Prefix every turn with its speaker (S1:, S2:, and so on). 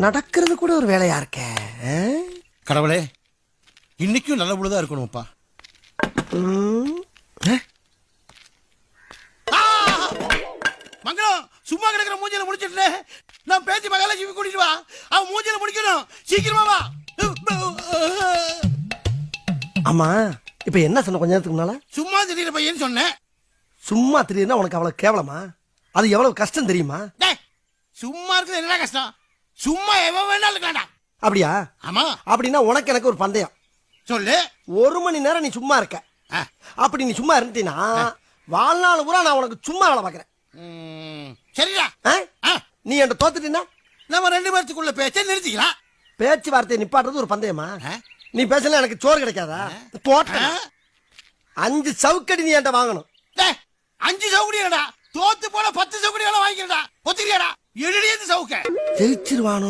S1: நடக்கிறது கூட ஒரு வேலையா இருக்க.
S2: கடவுளே, இன்னைக்கும் நல்ல பொழுதா இருக்கணும்ப்பா. மங்களம், சும்மா கிடக்கிற மூஞ்சில முடிச்சிட்டு நான் பேசி மகாலட்சுமி கூட்டிட்டு வா. அவன் மூஞ்சில முடிக்கணும், சீக்கிரமா வா.
S1: ஆமா, இப்ப என்ன சொன்ன கொஞ்ச நேரத்துக்கு முன்னால?
S2: சும்மா திடீர் பையன் சொன்னேன்.
S1: சும்மா திடீர்னா உனக்கு அவ்வளவு கேவலமா? அது எவ்வளவு கஷ்டம் தெரியுமா?
S2: சும்மா இருக்குது என்ன கஷ்டம்? சும்மா எவன் வேணாலும் இருக்கலாம்டா.
S1: அப்படியா?
S2: ஆமா.
S1: அப்படின்னா உனக்கு எனக்கு ஒரு பந்தயம்.
S2: சொல்லு.
S1: 1 மணி நேரம் நீ சும்மா இருக்க. அப்படி நீ சும்மா இருந்தீனா வாழ்நாள் பூரா நான் உனக்கு சும்மா வேலை பாக்குறேன்.
S2: சரிடா.
S1: நீ என்கிட்ட தோத்துட்டீன்னா
S2: நம்ம 2 பேர்த்துக்குள்ள பேச்சை நிறுத்திக்கலாம்.
S1: பேச்சுவார்த்தையை நிப்பாட்டுறது ஒரு பந்தயமா? நீ பேசல எனக்கு சோறு கிடைக்காதா? போட்ட 5 சவுக்கடி நீ என்கிட்ட வாங்கணும்.
S2: 5 சவுக்கடியாடா? தோத்து போல 10 சவுக்கடி வேலை வாங்கிக்கிறடா. ஒத்துக்கிறியாடா? எழுதியது சவுக்க
S1: ஜெயிச்சிருவானோ?